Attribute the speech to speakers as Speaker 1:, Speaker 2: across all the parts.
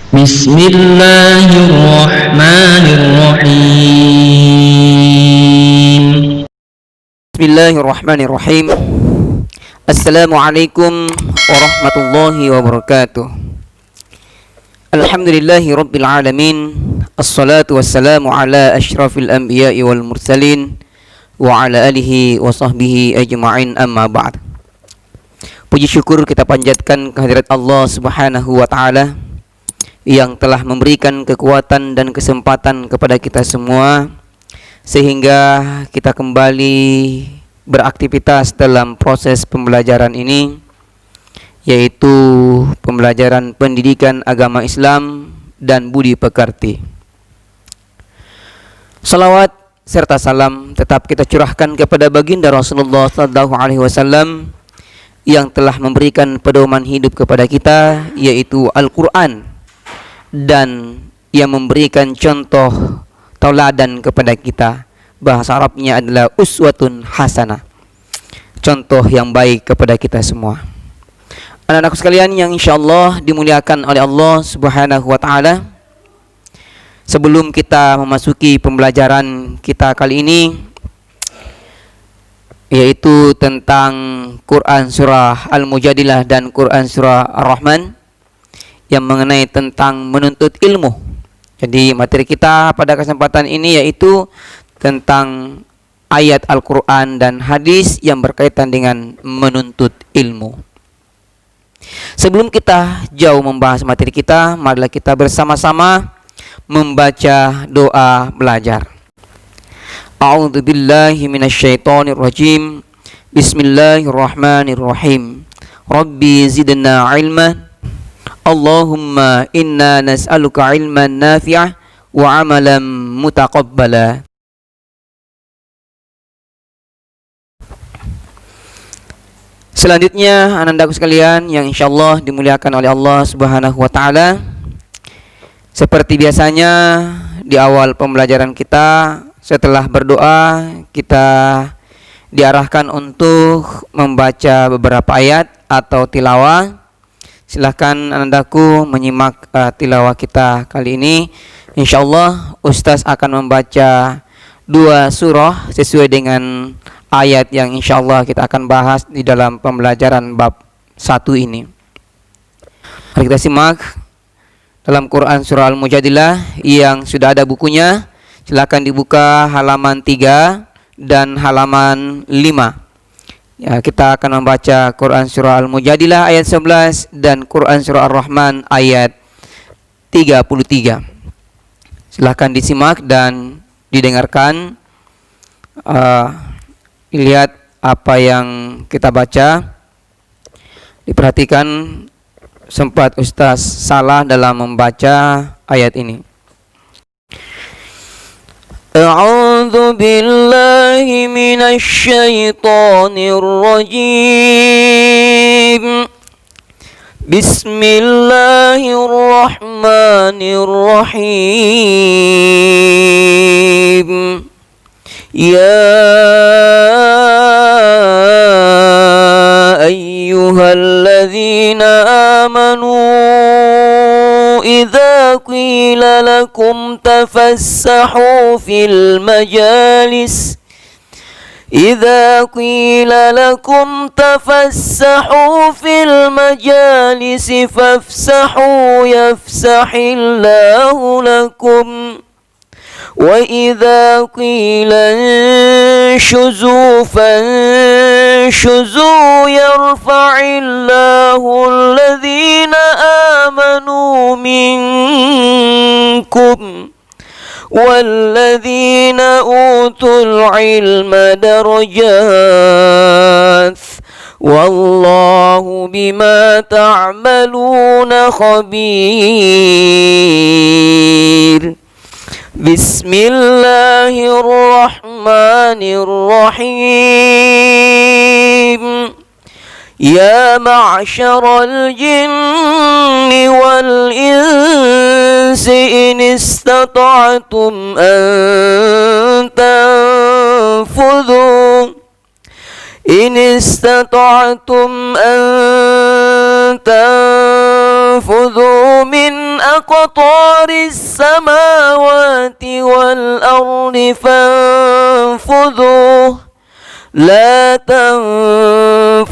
Speaker 1: Bismillahirrahmanirrahim.
Speaker 2: Bismillahirrahmanirrahim. Assalamualaikum warahmatullahi wabarakatuh. Alhamdulillahi rabbil alamin. Assalatu wassalamu ala ashrafil anbiya'i wal mursalin wa ala alihi wa sahbihi ajma'in, amma ba'd. Puji syukur kita panjatkan kehadirat Allah Subhanahu wa taala yang telah memberikan kekuatan dan kesempatan kepada kita semua sehingga kita kembali beraktivitas dalam proses pembelajaran ini, yaitu pembelajaran pendidikan agama Islam dan budi pekerti. Salawat serta salam tetap kita curahkan kepada baginda Rasulullah SAW yang telah memberikan pedoman hidup kepada kita, yaitu Al-Quran, dan yang memberikan contoh tauladan kepada kita. Bahasa Arabnya adalah uswatun hasanah, contoh yang baik kepada kita semua. Anak-anakku sekalian yang insyaallah dimuliakan oleh Allah Subhanahu wa taala, sebelum kita memasuki pembelajaran kita kali ini, yaitu tentang Quran surah Al-Mujadilah dan Quran surah Ar-Rahman yang mengenai tentang menuntut ilmu. Jadi materi kita pada kesempatan ini yaitu tentang ayat Al-Quran dan hadis yang berkaitan dengan menuntut ilmu. Sebelum kita jauh membahas materi kita, marilah kita bersama-sama membaca doa belajar. A'udzu billahi minasyaitonir rajim. Bismillahirrahmanirrahim. Rabbi zidna ilman. Allahumma inna nas'aluka ilman nafi'ah wa amalan mutaqabbala. Selanjutnya, anak-anakku sekalian yang insyaallah dimuliakan oleh Allah Subhanahu wa taala, seperti biasanya di awal pembelajaran kita, setelah berdoa kita diarahkan untuk membaca beberapa ayat atau tilawah. Silahkan anak-anakku menyimak tilawah kita kali ini. Insyaallah Ustaz akan membaca 2 surah sesuai dengan ayat yang insyaallah kita akan bahas di dalam pembelajaran bab 1 ini. Mari kita simak dalam Quran surah Al-Mujadilah yang sudah ada bukunya. Silakan dibuka halaman 3 dan halaman 5. Ya, kita akan membaca Quran surah Al-Mujadilah ayat 11 dan Quran surah Ar-Rahman ayat 33. Silahkan disimak dan didengarkan. Lihat apa yang kita baca. Diperhatikan sempat Ustaz salah dalam membaca ayat ini. A'udzu billahi minasy syaithanir rajim. Bismillahirrahmanirrahim. Ya ayyuhalladzina amanu idza qila lakum tafassahu fil majalis إذا قيل لكم تفسحوا في المجالس فافسحوا يفسح الله لكم وإذا قيل انشزوا فانشزوا يرفع الله الذين آمنوا منكم والذين أوتوا العلم درجات والله بما تعملون خبير. بسم الله الرحمن الرحيم. يا معشر الجن والإنس إن استطعتم أن تنفذوا إن استطعتم أن تنفذوا من أقطار أقطار السماوات والأرض فانفذوا لا تنفذون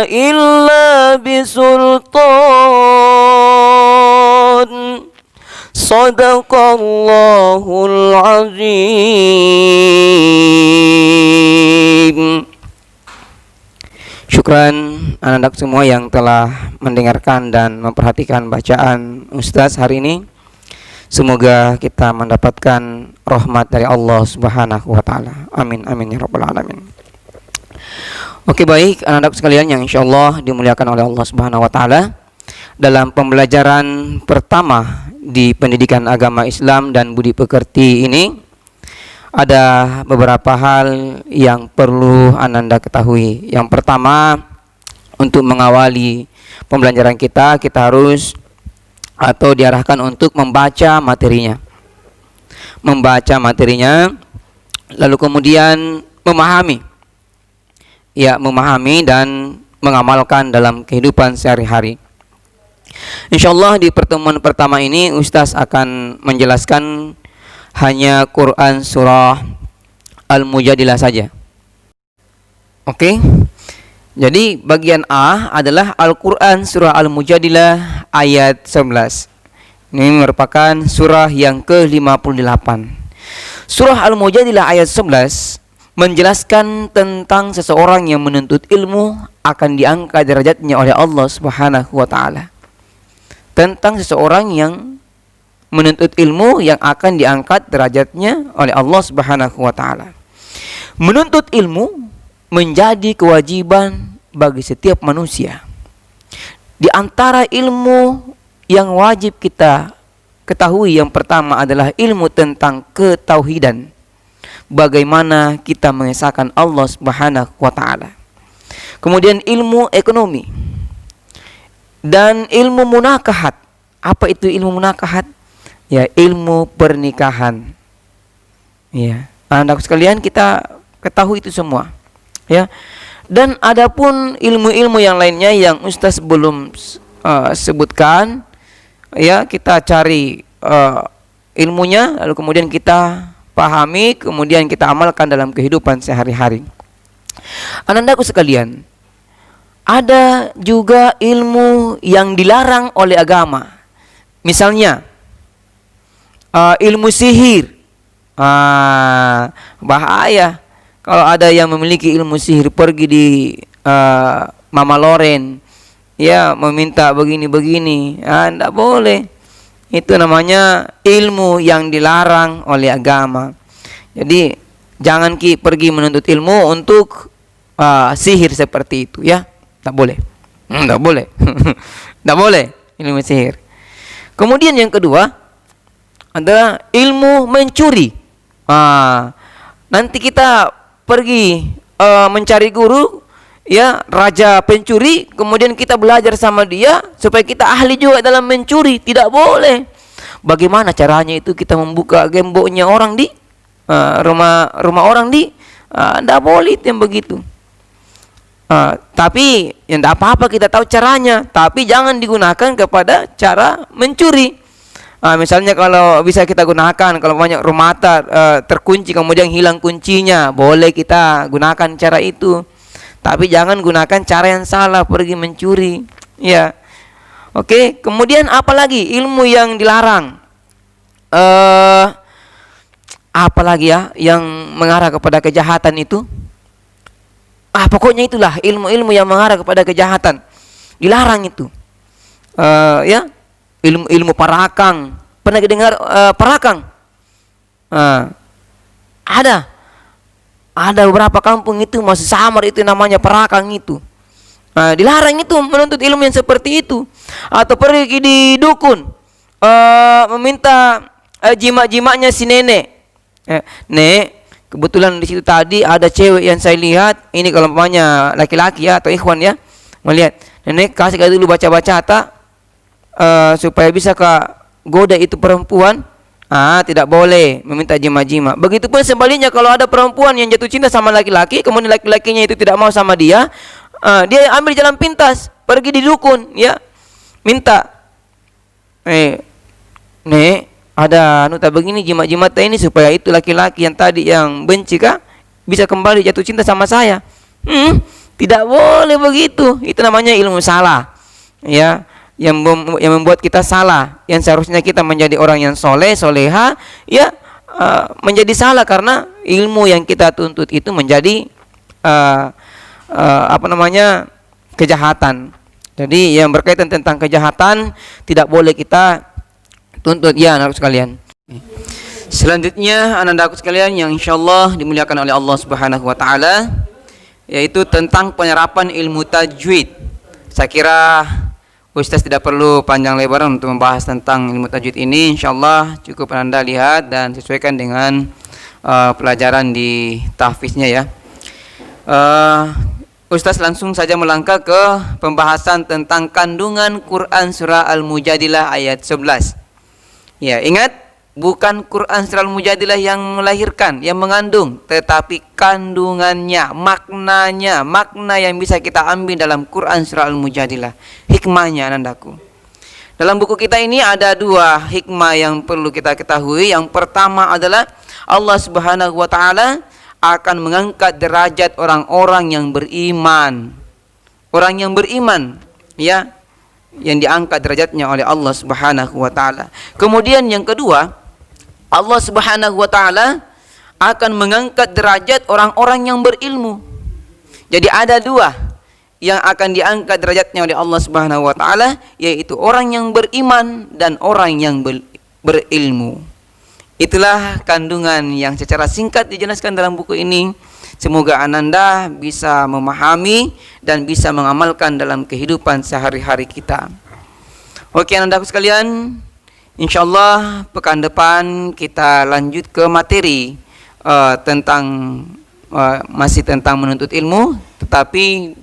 Speaker 2: إلا بسلطان صدق الله العظيم. Syukran anak-anak semua yang telah mendengarkan dan memperhatikan bacaan Ustaz hari ini. Semoga kita mendapatkan rahmat dari Allah Subhanahu wa taala. Amin amin ya rabbal alamin. Oke, baik anak-anak sekalian yang insyaallah dimuliakan oleh Allah Subhanahu wa taala. Dalam pembelajaran pertama di pendidikan agama Islam dan budi pekerti ini, ada beberapa hal yang perlu Ananda ketahui. Yang pertama, untuk mengawali pembelajaran kita harus atau diarahkan untuk membaca materinya. Membaca materinya, lalu kemudian memahami. Ya, memahami dan mengamalkan dalam kehidupan sehari-hari. Insyaallah di pertemuan pertama ini Ustaz akan menjelaskan hanya Quran surah Al-Mujadilah saja. Oke. Jadi bagian A adalah Al-Quran surah Al-Mujadilah ayat 11. Ini merupakan surah yang ke-58. Surah Al-Mujadilah ayat 11 menjelaskan tentang seseorang yang menuntut ilmu akan diangkat derajatnya oleh Allah Subhanahu wa taala. Tentang seseorang yang menuntut ilmu yang akan diangkat derajatnya oleh Allah Subhanahu wa taala. Menuntut ilmu menjadi kewajiban bagi setiap manusia. Di antara ilmu yang wajib kita ketahui yang pertama adalah ilmu tentang ketauhidan. Bagaimana kita mengesahkan Allah Subhanahu wa taala. Kemudian ilmu ekonomi dan ilmu munakahat. Apa itu ilmu munakahat? Ya, ilmu pernikahan. Ya, anak sekalian kita ketahui itu semua. Ya. Dan adapun ilmu-ilmu yang lainnya yang Ustaz belum sebutkan, ya, kita cari ilmunya lalu kemudian kita pahami, kemudian kita amalkan dalam kehidupan sehari-hari. Anandaku sekalian, ada juga ilmu yang dilarang oleh agama. Misalnya ilmu sihir. Bahaya kalau ada yang memiliki ilmu sihir pergi di Mama Loren, ya, meminta begini-begini. Tidak boleh. Itu namanya ilmu yang dilarang oleh agama. Jadi jangan pergi menuntut ilmu untuk sihir seperti itu, ya. Tak boleh. Tak boleh. Tak boleh ilmu sihir. Kemudian yang kedua adalah ilmu mencuri. Nanti kita pergi mencari guru, ya, raja pencuri, kemudian kita belajar sama dia supaya kita ahli juga dalam mencuri. Tidak boleh. Bagaimana caranya itu? Kita membuka gemboknya orang di rumah orang di tidak boleh itu yang begitu. Tapi yang tidak apa-apa kita tahu caranya, tapi jangan digunakan kepada cara mencuri. Misalnya kalau bisa kita gunakan, kalau banyak rumah terkunci kemudian hilang kuncinya, boleh kita gunakan cara itu. Tapi jangan gunakan cara yang salah, pergi mencuri. Ya. Oke, kemudian apa lagi ilmu yang dilarang? Apa lagi ya yang mengarah kepada kejahatan itu? Pokoknya itulah ilmu-ilmu yang mengarah kepada kejahatan. Dilarang itu. Ya, ilmu parakang. Pernah dengar parakang? Ada beberapa kampung itu masih samar itu namanya parakang itu. Dilarang itu menuntut ilmu yang seperti itu. Atau pergi di dukun meminta jimat-jimatnya si nenek. Nek, kebetulan di situ tadi ada cewek yang saya lihat. Ini kalau umpamanya laki-laki ya atau ikhwan ya, melihat nenek kasih dulu baca-baca supaya bisa goda itu perempuan. Tidak boleh meminta jimat-jimat. Begitupun sebaliknya kalau ada perempuan yang jatuh cinta sama laki-laki, kemudian laki-lakinya itu tidak mau sama dia, dia ambil jalan pintas, pergi di dukun, ya, minta Nek, ada tak begini jimat-jimat ini supaya itu laki-laki yang tadi yang benci kah bisa kembali jatuh cinta sama saya. Tidak boleh begitu. Itu namanya ilmu salah. Ya, yang membuat kita salah. Yang seharusnya kita menjadi orang yang soleh, soleha, ya menjadi salah karena ilmu yang kita tuntut itu menjadi kejahatan. Jadi yang berkaitan tentang kejahatan tidak boleh kita tuntut, ya anak sekalian. Selanjutnya anak-anakku sekalian yang insyaallah dimuliakan oleh Allah Subhanahu wa taala, yaitu tentang penyerapan ilmu tajwid. Saya kira Ustaz tidak perlu panjang lebar untuk membahas tentang ilmu tajwid ini. Insyaallah cukup Anda lihat dan sesuaikan dengan pelajaran di tahfiznya ya. Ustaz langsung saja melangkah ke pembahasan tentang kandungan Quran surah Al-Mujadilah ayat 11. Ya, ingat, bukan Quran surah Al-Mujadilah yang melahirkan, yang mengandung, tetapi kandungannya, maknanya, makna yang bisa kita ambil dalam Quran surah Al-Mujadilah. Hikmahnya, anandaku. Dalam buku kita ini ada dua hikmah yang perlu kita ketahui. Yang pertama adalah Allah Subhanahu wa taala akan mengangkat derajat orang-orang yang beriman. Orang yang beriman, ya, yang diangkat derajatnya oleh Allah Subhanahu wa taala. Kemudian yang kedua, Allah Subhanahu wa taala akan mengangkat derajat orang-orang yang berilmu. Jadi ada dua yang akan diangkat derajatnya oleh Allah Subhanahu wa taala, yaitu orang yang beriman dan orang yang berilmu. Itulah kandungan yang secara singkat dijelaskan dalam buku ini. Semoga ananda bisa memahami dan bisa mengamalkan dalam kehidupan sehari-hari kita. Oke anandaku sekalian, insyaallah pekan depan kita lanjut ke materi masih tentang menuntut ilmu, tetapi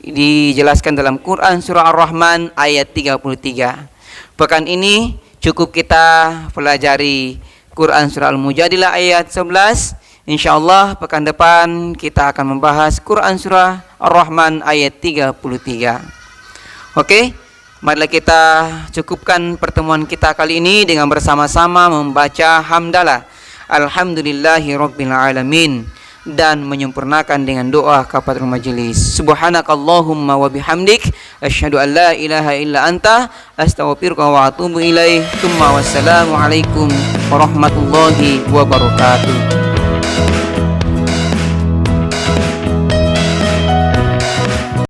Speaker 2: dijelaskan dalam Quran surah Ar-Rahman ayat 33. Pekan ini cukup kita pelajari Quran surah Al-Mujadilah ayat 11. Insyaallah pekan depan kita akan membahas Quran surah Ar-Rahman ayat 33. Oke, marilah kita cukupkan pertemuan kita kali ini dengan bersama-sama membaca hamdalah alhamdulillahirabbil alamin dan menyempurnakan dengan doa kafatul majelis. Subhanakallahumma wa bihamdik asyhadu an la ilaha illa anta astaghfiruka wa atubu ilaik. Wassalamu alaikum warahmatullahi wabarakatuh.